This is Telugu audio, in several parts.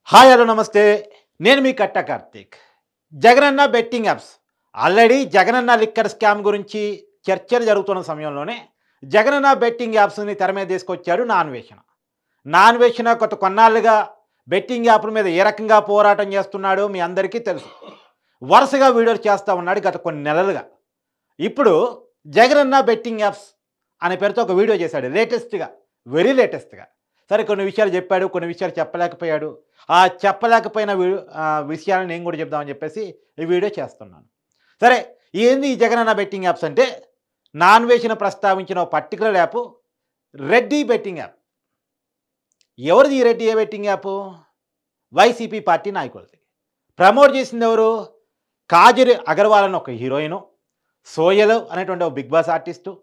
హాయ్ హలో నమస్తే. నేను మీ కట్ట Karthik. Jagananna betting apps already Jagananna liquor scam గురించి చర్చలు జరుగుతున్న సమయంలోనే జగనన్న బెట్టింగ్ యాప్స్ని తెర మీద తీసుకొచ్చాడు నాన్వేషణ. నాన్వేషణ కొన్నాళ్ళుగా బెట్టింగ్ యాప్ల మీద ఏ రకంగా పోరాటం చేస్తున్నాడో మీ అందరికీ తెలుసు. వరుసగా వీడియోలు చేస్తూ ఉన్నాడు గత కొన్ని నెలలుగా. ఇప్పుడు జగనన్న బెట్టింగ్ యాప్స్ అనే పేరుతో ఒక వీడియో చేశాడు లేటెస్ట్గా, వెరీ లేటెస్ట్గా. సరే కొన్ని విషయాలు చెప్పాడు, కొన్ని విషయాలు చెప్పలేకపోయాడు. ఆ చెప్పలేకపోయిన విషయాలను నేను కూడా చెప్దామని చెప్పేసి ఈ వీడియో చేస్తున్నాను. సరే, ఏంది ఈ జగనన్న బెట్టింగ్ యాప్స్ అంటే, నాన్వేషణ ప్రస్తావించిన ఒక particular app Reddy betting app. ఎవరిది ఈ Reddy betting app? YCP party నాయకులది. ప్రమోట్ చేసింది ఎవరు? కాజరి అగర్వాల్ అని ఒక హీరోయిను, సోయల్ అనేటువంటి ఒక బిగ్ బాస్ ఆర్టిస్టు,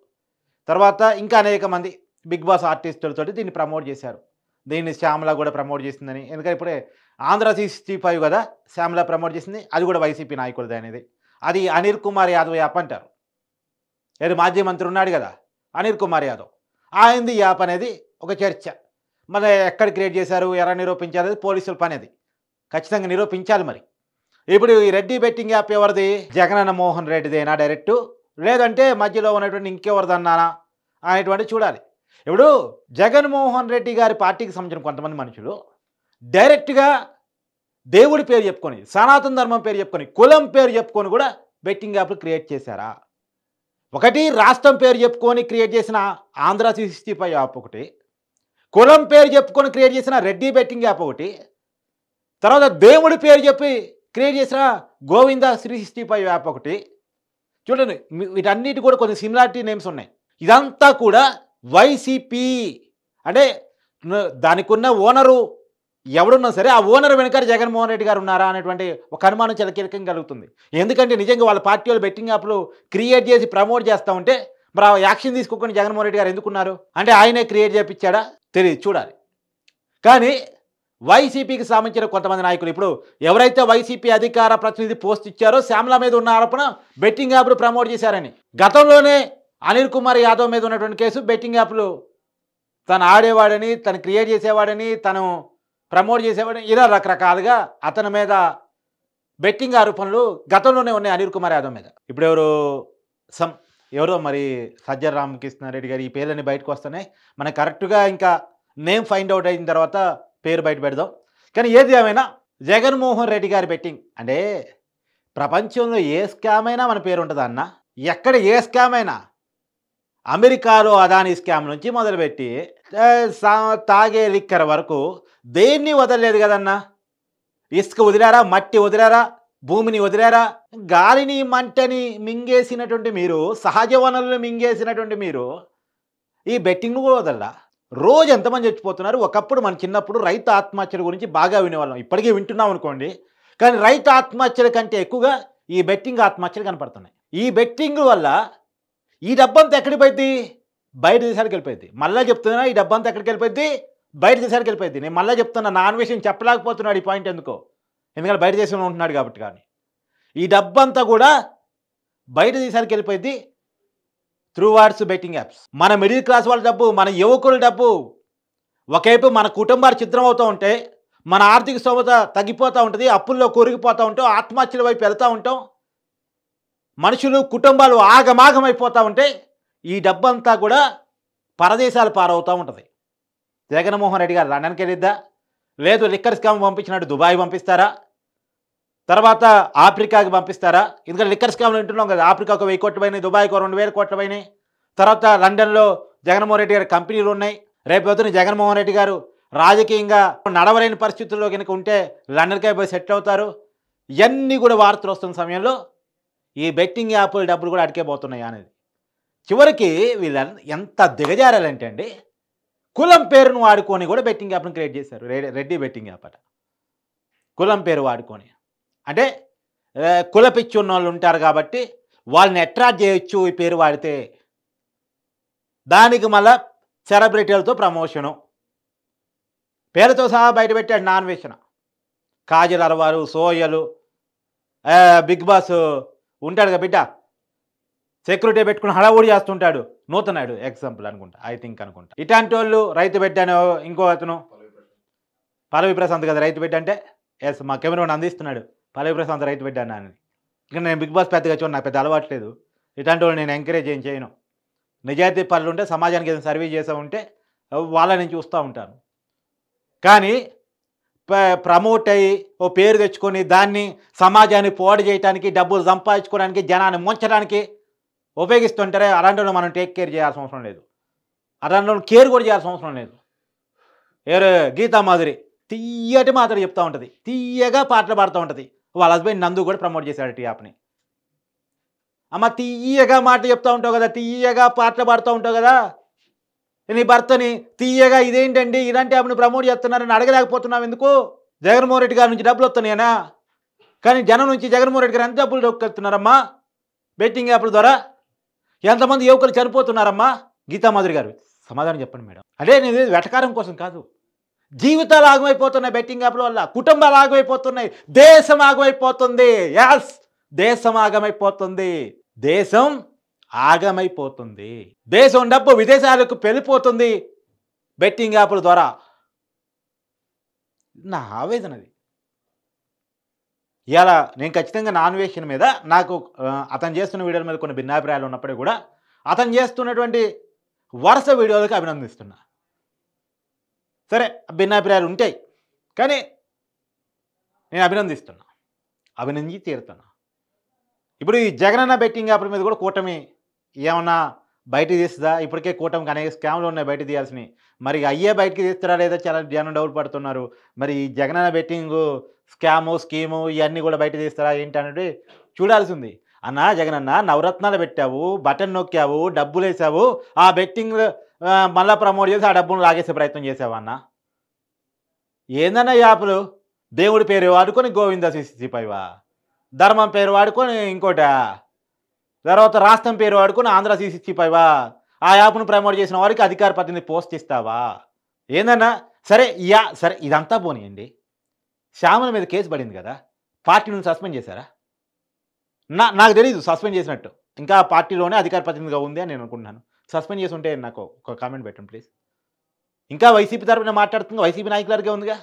తర్వాత ఇంకా అనేక మంది బిగ్ బాస్ ఆర్టిస్టులతోటి దీన్ని ప్రమోట్ చేశారు. దీన్ని శ్యామల కూడా ప్రమోట్ చేసిందని. ఎందుకంటే ఇప్పుడే ఆంధ్ర 65 కదా శ్యామల ప్రమోట్ చేసింది, అది కూడా వైసీపీ నాయకులది అనేది. అది అనిల్ కుమార్ యాదవ్ యాప్ అంటారు. ఏది మాజీ మంత్రి ఉన్నాడు కదా అనిల్ కుమార్ యాదవ్, ఆయనది యాప్ అనేది ఒక చర్చ. మరి ఎక్కడ క్రియేట్ చేశారు, ఎలా నిరూపించారు, అది పోలీసుల పని. అది ఖచ్చితంగా నిరూపించాలి. మరి ఇప్పుడు ఈ రెడ్డి బెట్టింగ్ యాప్ ఎవరిది? జగనన్న మోహన్ రెడ్డిదేనా డైరెక్టు, లేదంటే మధ్యలో ఉన్నటువంటి ఇంకెవరిదన్నానా అనేటువంటి చూడాలి. ఇప్పుడు జగన్మోహన్ రెడ్డి గారి పార్టీకి సంబంధించిన కొంతమంది మనుషులు డైరెక్ట్గా దేవుడి పేరు చెప్పుకొని, సనాతన ధర్మం పేరు చెప్పుకొని, కులం పేరు చెప్పుకొని కూడా బెట్టింగ్ యాప్లు క్రియేట్ చేశారా? ఒకటి రాష్ట్రం పేరు చెప్పుకొని క్రియేట్ చేసిన ఆంధ్ర 65 యాప్ ఒకటి, కులం పేరు చెప్పుకొని క్రియేట్ చేసిన రెడ్డి బెట్టింగ్ యాప్ ఒకటి, తర్వాత దేవుడి పేరు చెప్పి క్రియేట్ చేసిన గోవింద 365 యాప్ ఒకటి. చూడండి, వీటన్నిటి కూడా కొన్ని సిమిలారిటీ నేమ్స్ ఉన్నాయి. ఇదంతా కూడా వైసీపీ అంటే దానికి ఉన్న ఓనరు ఎవడున్నా సరే ఆ ఓనర్ వెనక జగన్మోహన్ రెడ్డి గారు ఉన్నారా అనేటువంటి ఒక అనుమానం చలకీలకం కలుగుతుంది. ఎందుకంటే నిజంగా వాళ్ళ పార్టీ వాళ్ళు బెట్టింగ్ యాప్లు క్రియేట్ చేసి ప్రమోట్ చేస్తూ ఉంటే మరి ఆ యాక్షన్ తీసుకోకుండా జగన్మోహన్ రెడ్డి గారు ఎందుకున్నారు? అంటే ఆయనే క్రియేట్ చేయించాడా తెలియదు, చూడాలి. కానీ వైసీపీకి సంబంధించిన కొంతమంది నాయకులు ఇప్పుడు ఎవరైతే వైసీపీ అధికార ప్రతినిధి పోస్ట్ ఇచ్చారో శ్యామల మీద ఉన్న ఆరోపణ బెట్టింగ్ యాప్లు ప్రమోట్ చేశారని. గతంలోనే అనిల్ కుమార్ యాదవ్ మీద ఉన్నటువంటి కేసు బెట్టింగ్ యాప్లు తను ఆడేవాడని, తను క్రియేట్ చేసేవాడని, తను ప్రమోట్ చేసేవాడని, ఇలా రకరకాలుగా అతని మీద బెట్టింగ్ ఆరోపణలు గతంలోనే ఉన్నాయి అనిల్ కుమార్ యాదవ్ మీద. ఇప్పుడు ఎవరో మరి సజ్జల రామకృష్ణారెడ్డి గారు, ఈ పేర్లన్నీ బయటకు వస్తున్నాయి. మనకు కరెక్ట్గా ఇంకా నేమ్ ఫైండ్ అవుట్ అయిన తర్వాత పేరు బయట పెడదాం. కానీ ఏది ఏమైనా జగన్మోహన్ రెడ్డి గారి బెట్టింగ్ అంటే ప్రపంచంలో ఏ స్కామ్ అయినా మన పేరు ఉంటుందా అన్న? ఎక్కడ ఏ స్కామ్ అయినా, అమెరికాలో అదానీ స్కామ్ నుంచి మొదలుపెట్టి తాగే లిక్కర్ వరకు దేన్ని వదలలేదు కదన్నా. ఇసుక వదిలారా, మట్టి వదిలారా, భూమిని వదిలారా, గాలిని మంటని మింగేసినటువంటి మీరు, సహజ వనరులు మింగేసినటువంటి మీరు ఈ బెట్టింగ్ కూడా వదలరా? రోజు ఎంతమంది చచ్చిపోతున్నారు. ఒకప్పుడు మన చిన్నప్పుడు రైతు ఆత్మహత్యల గురించి బాగా వినేవాళ్ళం, ఇప్పటికీ వింటున్నాం అనుకోండి. కానీ రైతు ఆత్మహత్యల కంటే ఎక్కువగా ఈ బెట్టింగ్ ఆత్మహత్యలు కనపడుతున్నాయి. ఈ బెట్టింగ్ వల్ల ఈ డబ్బంతా ఎక్కడికి పోయింది? బయట దేశాలకు వెళ్ళిపోయింది. మళ్ళీ చెప్తున్నా, ఈ డబ్బంతా ఎక్కడికి వెళ్ళిపోయింది? బయట దేశాలకు వెళ్ళిపోయింది. నేను మళ్ళీ చెప్తున్నా, నాన్ విషయం చెప్పలేకపోతున్నాడు ఈ పాయింట్ ఎందుకో, ఎందుకంటే బయట దేశంలో ఉంటున్నాడు కాబట్టి. కానీ ఈ డబ్బంతా కూడా బయట దేశాలకు వెళ్ళిపోయింది త్రూ వార్డ్స్ బెట్టింగ్ యాప్స్. మన మిడిల్ క్లాస్ వాళ్ళ డబ్బు, మన యువకుల డబ్బు ఒకవైపు మన కుటుంబాలు ఛిద్రం అవుతూ ఉంటే, మన ఆర్థిక స్తోమత తగ్గిపోతూ ఉంటుంది, అప్పుల్లో కూరుకుపోతూ ఉంటాం, ఆత్మహత్యల వైపు వెళ్తూ ఉంటాం, మనుషులు కుటుంబాలు ఆగమాగమైపోతూ ఉంటే ఈ డబ్బంతా కూడా పరదేశాలు పారవుతూ ఉంటుంది. జగన్మోహన్ రెడ్డి గారు లండన్కి వెళ్ళిద్దా? లేదు లిక్కర్ స్కామ్ పంపించినట్టు దుబాయ్ పంపిస్తారా? తర్వాత ఆఫ్రికాకి పంపిస్తారా? ఎందుకంటే లిక్కర్ స్కామ్లు వింటున్నాం కదా, ఆఫ్రికాకు 1000 కోట్లు పోయినాయి, దుబాయ్కు 2000 కోట్లు పోయినాయి. తర్వాత లండన్లో జగన్మోహన్ రెడ్డి గారి కంపెనీలు ఉన్నాయి. రేపు పొద్దున జగన్మోహన్ రెడ్డి గారు రాజకీయంగా నడవలేని పరిస్థితుల్లో కనుక ఉంటే లండన్కే పోయి సెటిల్ అవుతారు. ఇవన్నీ కూడా వార్తలు వస్తున్న సమయంలో ఈ బెట్టింగ్ యాప్ల డబ్బులు కూడా అడికేపోతున్నాయి అనేది. చివరికి వీళ్ళ ఎంత దిగజారాలంటే అండి, కులం పేరును వాడుకొని కూడా బెట్టింగ్ యాప్ను క్రియేట్ చేశారు. రెడ్డి బెట్టింగ్ యాప్ అట. కులం పేరు వాడుకొని అంటే కుల పిచ్చి ఉన్న వాళ్ళు ఉంటారు కాబట్టి వాళ్ళని అట్రాక్ట్ చేయొచ్చు ఈ పేరు వాడితే. దానికి మళ్ళా సెలబ్రిటీలతో ప్రమోషను, పేరుతో సహా బయటపెట్టాడు నాన్వేషణ. కాజల్ అరవారు, సోయలు, బిగ్ బాస్ ఉంటాడు కదా బిడ్డ, సెక్యూరిటీ పెట్టుకుని హడావుడి చేస్తుంటాడు, నూతనాడు ఎగ్జాంపుల్ అనుకుంటా, ఐ థింక్ అనుకుంటా. ఇట్లాంటి వాళ్ళు రైతు బిడ్డ ఇంకో అతను పల్లవి ప్రశాంత్ కదా రైతు బిడ్డ అంటే, ఎస్ మా కెమెరావాడు అందిస్తున్నాడు. పల్లవి ప్రశాంత్ రైతు బిడ్డ అన్నా అని. ఇక నేను బిగ్ బాస్ పెద్దగా చూడను. నాకు పెద్ద అలవాట్లేదు. ఇట్లాంటి వాళ్ళని నేను ఎంకరేజ్ ఏం చేయను. నిజాయితీ పరులుంటే సమాజానికి ఏదైనా సర్వీస్ చేసే ఉంటే వాళ్ళని నేను చూస్తూ ఉంటాను. కానీ ప్రమోట్ అయ్యి ఓ పేరు తెచ్చుకొని దాన్ని సమాజాన్ని పాడు చేయడానికి, డబ్బులు సంపాదించుకోవడానికి, జనాన్ని ముంచడానికి ఉపయోగిస్తుంటారే అలాంటి వాళ్ళని మనం టేక్ కేర్ చేయాల్సిన అవసరం లేదు. అలాంటి వాళ్ళని కేర్ కూడా చేయాల్సిన అవసరం లేదు. ఎవరు గీతా మాధురి తియ్యటి మాటలు చెప్తూ ఉంటుంది. తియ్యగా పాటలు పాడుతూ ఉంటుంది. వాళ్ళ హస్బెండ్ నందు కూడా ప్రమోట్ చేశాడు ఈ యాప్ని. అమ్మ తియ్యగా మాటలు చెప్తూ ఉంటావు కదా, తియ్యగా పాటలు పాడుతూ ఉంటావు కదా, నీ భర్తని తీయగా ఇదేంటండి ఇలాంటి యాప్ని ప్రమోట్ చేస్తున్నారని అడగలేకపోతున్నావు ఎందుకు? జగన్మోహన్ రెడ్డి గారి నుంచి డబ్బులు వస్తున్నాయనా? కానీ జనం నుంచి జగన్మోహన్ రెడ్డి గారు ఎంత డబ్బులు దొక్కుతున్నారమ్మా బెట్టింగ్ యాప్ల ద్వారా? ఎంతమంది యువకులు చనిపోతున్నారమ్మా? గీతామాధురి గారు సమాధానం చెప్పండి మేడం. అదే నేను వెటకారం కోసం కాదు. జీవితాలు ఆగమైపోతున్నాయి బెట్టింగ్ యాప్ల వల్ల, కుటుంబాలు ఆగమైపోతున్నాయి, దేశం ఆగమైపోతుంది. యాస్, దేశం ఆగమైపోతుంది. దేశం ఆగమైపోతుంది. దేశం డబ్బు విదేశాలకు వెళ్ళిపోతుంది బెట్టింగ్ యాప్ల ద్వారా. నా ఆవేదనది. ఇలా నేను ఖచ్చితంగా నాన్ వేషన్ మీద నాకు అతను చేస్తున్న వీడియోల మీద కొన్ని భిన్నాభిప్రాయాలు ఉన్నప్పటికీ కూడా అతను చేస్తున్నటువంటి వరుస వీడియోలకు అభినందిస్తున్నా. సరే భిన్నాభిప్రాయాలు ఉంటాయి కానీ నేను అభినందిస్తున్నా, అభినందించి తీరుతున్నా. ఇప్పుడు ఈ జగనన్న బెట్టింగ్ యాప్ల మీద కూడా కూటమి ఏమన్నా బయటికి తీస్తుందా? ఇప్పటికే కూటమికి అనేక స్కామ్లు ఉన్నాయి బయట తీయాల్సినవి. మరి అయ్యే బయటికి తీస్తారా లేదా చాలా జనం డౌట్ పడుతున్నారు. మరి ఈ జగనన్న బెట్టింగ్ స్కీము ఇవన్నీ కూడా బయట తీస్తారా ఏంటి అనేది చూడాల్సి ఉంది. అన్న జగనన్న నవరత్నాలు పెట్టావు, బటన్ నొక్కావు, డబ్బులు వేసావు, ఆ బెట్టింగ్ మళ్ళీ ప్రమోట్ చేసి ఆ డబ్బును లాగేసే ప్రయత్నం చేసావా అన్న? ఏందన్నా యాప్లు? దేవుడి పేరు వాడుకొని గోవింద సిసిపైవా, ధర్మం పేరు వాడుకొని ఇంకోట, తర్వాత రాష్ట్రం పేరు వాడుకొని ఆంధ్ర సీసీపైవా, ఆ యాప్ను ప్రమోట్ చేసిన వారికి అధికార ప్రతినిధి పోస్ట్ ఇస్తావా? ఏందన్నా? సరే సరే ఇదంతా పోనీయండి. శ్యామల మీద కేసు పడింది కదా, పార్టీ నుంచి సస్పెండ్ చేశారా? నాకు తెలీదు సస్పెండ్ చేసినట్టు. ఇంకా పార్టీలోనే అధికార ప్రతినిధిగా ఉంది అని నేను అనుకుంటున్నాను. సస్పెండ్ చేసి ఉంటే నాకు ఒక కామెంట్ పెట్టండి ప్లీజ్. ఇంకా వైసీపీ తరపున మాట్లాడుతుంది, వైసీపీ నాయకులకే ఉందిగా.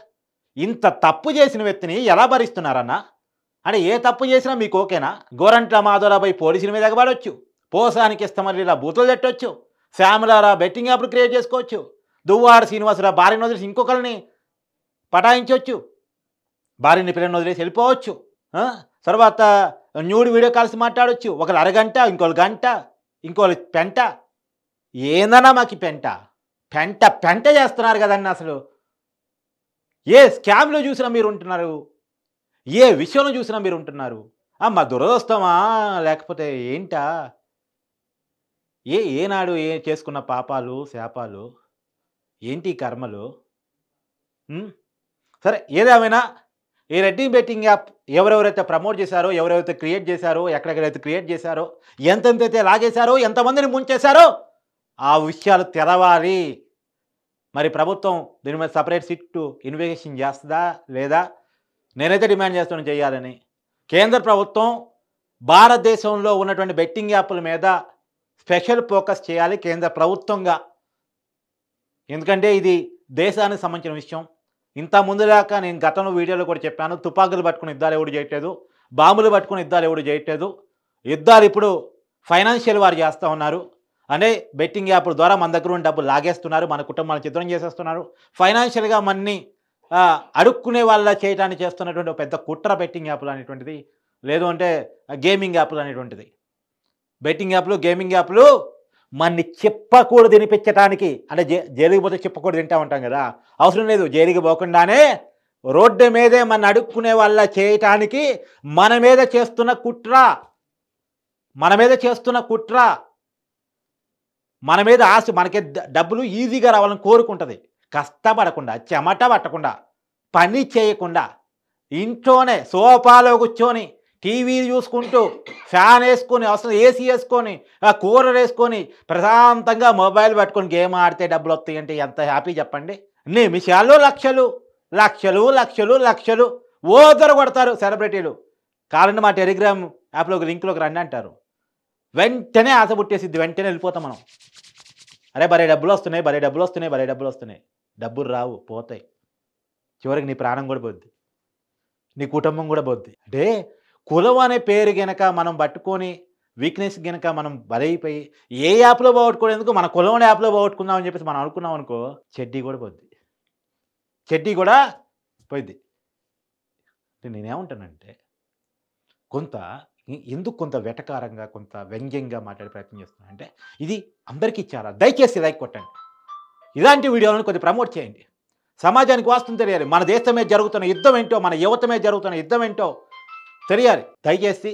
ఇంత తప్పు చేసిన వ్యక్తిని ఎలా భరిస్తున్నారన్నా? అంటే ఏ తప్పు చేసినా మీకు ఓకేనా? గోరంట్ల మాధవరావుపై పోలీసుల మీద ఎగబడవచ్చు, పోసానికి ఇష్టమని ఇలా బూతులు తట్టవచ్చు, శ్యామలారా బెట్టింగ్ యాప్లు క్రియేట్ చేసుకోవచ్చు, దువ్వాడ శ్రీనివాసరావు భార్యను వదిలేసి ఇంకొకరిని పటాయించవచ్చు, భార్యని పిల్లల్ని వదిలేసి వెళ్ళిపోవచ్చు, తర్వాత న్యూడ్ వీడియో కాల్స్ మాట్లాడవచ్చు, ఒకరు అరగంట, ఇంకోళ్ళు గంట, ఇంకోళ్ళు పెంట. ఏందన్నా మాకు పెంట పెంట పెంట చేస్తున్నారు కదన్న. అసలు ఏ స్కామ్లో చూసినా మీరు ఉంటున్నారు, ఏ విషయంలో చూసినా మీరు ఉంటున్నారు. మా దురదృష్టమా లేకపోతే ఏంటా? ఏనాడు చేసుకున్న పాపాలు శాపాలు ఏంటి కర్మలు? సరే ఏదేమైనా ఈ రెడ్డి బెట్టింగ్ యాప్ ఎవరెవరైతే ప్రమోట్ చేశారో, ఎవరెవరైతే క్రియేట్ చేశారో, ఎక్కడెక్కడైతే క్రియేట్ చేశారో, ఎంతెంతైతే లాగేశారో, ఎంతమందిని ముంచేశారో ఆ విషయాలు తెరవాలి. మరి ప్రభుత్వం దీని మీద సపరేట్ సిట్టు ఇన్వెస్టిగేషన్ చేస్తుందా లేదా? నేనైతే డిమాండ్ చేస్తున్నాను చేయాలని. కేంద్ర ప్రభుత్వం భారతదేశంలో ఉన్నటువంటి బెట్టింగ్ యాప్ల మీద స్పెషల్ ఫోకస్ చేయాలి కేంద్ర ప్రభుత్వంగా. ఎందుకంటే ఇది దేశానికి సంబంధించిన విషయం. ఇంత ముందుదాకా నేను గతంలో వీడియోలో కూడా చెప్పాను, తుపాకులు పట్టుకుని యుద్ధాలు ఎవడు చేయట్లేదు, బాంబులు పట్టుకుని యుద్ధాలు ఎవడు చేయట్లేదు. యుద్ధాలు ఇప్పుడు ఫైనాన్షియల్ వారు చేస్తూ ఉన్నారు. అంటే బెట్టింగ్ యాప్ల ద్వారా మన దగ్గర ఉన్న డబ్బులు లాగేస్తున్నారు, మన కుటుంబాలను చిత్రం చేసేస్తున్నారు. ఫైనాన్షియల్గా మన్ని అడుక్కునే వాళ్ళ చేయడానికి చేస్తున్నటువంటి పెద్ద కుట్ర బెట్టింగ్ యాప్లు అనేటువంటిది, లేదు అంటే గేమింగ్ యాప్లు అనేటువంటిది. బెట్టింగ్ యాప్లు, గేమింగ్ యాప్లు మన్ని చెప్పకూడదు తినిపించడానికి, అంటే జైలుకి పోతే చెప్పకూడదు తింటా ఉంటాం కదా, అవసరం లేదు. జైలుకి పోకుండానే రోడ్డు మీదే మన అడుక్కునే వాళ్ళ చేయటానికి మన మీద చేస్తున్న కుట్ర, మన మీద ఆశ, మనకి డబ్బులు ఈజీగా రావాలని కోరుకుంటుంది. కష్టపడకుండా, చెమట పట్టకుండా, పని చేయకుండా, ఇంట్లోనే సోఫాలో కూర్చొని టీవీ చూసుకుంటూ, ఫ్యాన్ వేసుకొని, అవసరం ఏసీ వేసుకొని, కూలర్ వేసుకొని, ప్రశాంతంగా మొబైల్ పట్టుకొని గేమ్ ఆడితే డబ్బులు వస్తాయంటే ఎంత హ్యాపీ చెప్పండి. నిమిషాల్లో లక్షలు లక్షలు లక్షలు లక్షలు ఓదర కొడతారు సెలబ్రిటీలు. కావాలంటే మా టెలిగ్రామ్ యాప్లోకి లింక్లోకి రండి అంటారు. వెంటనే ఆశ పుట్టేసిద్ది, వెంటనే వెళ్ళిపోతాం మనం. అరే భలే డబ్బులు వస్తున్నాయి, భలే డబ్బులు వస్తున్నాయి, భలే డబ్బులు వస్తున్నాయి. డబ్బులు రావు, పోతాయి. చివరికి నీ ప్రాణం కూడా పోద్ది. నీ కుటుంబం కూడా పోద్ది. అంటే కులం అనే పేరు గనక మనం పట్టుకొని వీక్‌నెస్ గనక మనం బలైపోయి ఏ యాప్‌లో పోగొట్టుకునేందుకు మన కులం అనే యాప్‌లో పోగొట్టుకుందాం అని చెప్పేసి మనం అనుకున్నాం అనుకో చెడ్డీ కూడా పోద్ది. చెడ్డీ కూడా పోయిద్ది. నేనేమంటానంటే కొంత ఎందుకు కొంత వెటకారంగా, కొంత వ్యంగ్యంగా మాట్లాడే ప్రయత్నం చేస్తున్నానంటే, ఇది అందరికీ ఇచ్చారా? దయచేసి లైక్ కొట్టండి. ఇలాంటి వీడియోలను కొద్దిగా ప్రమోట్ చేయండి. సమాజానికి వాస్తవం తెలియాలి. మన దేశం మీద జరుగుతున్న యుద్ధం ఏంటో, మన యువత మీద జరుగుతున్న యుద్ధం ఏంటో తెలియాలి. దయచేసి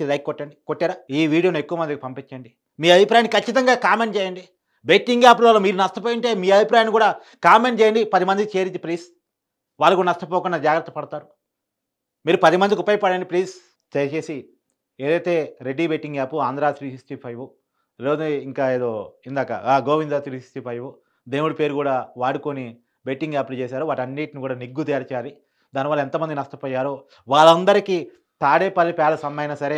లైక్ కొట్టండి. కొట్టారా? ఈ వీడియోని ఎక్కువ మందికి పంపించండి. మీ అభిప్రాయాన్ని ఖచ్చితంగా కామెంట్ చేయండి. బెట్టింగ్ యాప్‌లలో మీరు నష్టపోయింటే మీ అభిప్రాయాన్ని కూడా కామెంట్ చేయండి. 10 మందికి చేరింది ప్లీజ్. వాళ్ళు కూడా నష్టపోకుండా జాగ్రత్త పడతారు. మీరు 10 మందికి ఉపయోగపడండి ప్లీజ్. దయచేసి ఏదైతే రెడ్డి బెట్టింగ్ యాప్ ఆంధ్ర 365 లేదా ఇంకా ఏదో ఇందాక గోవింద 365 దేవుడి పేరు కూడా వాడుకొని బెట్టింగ్ యాప్‌లు చేశారో వాటన్నిటిని కూడా నిగ్గు తేల్చాలి. దానివల్ల ఎంతమంది నష్టపోయారో వాళ్ళందరికీ తాడేపల్లి ప్యాలెస్ అమ్మైనా సరే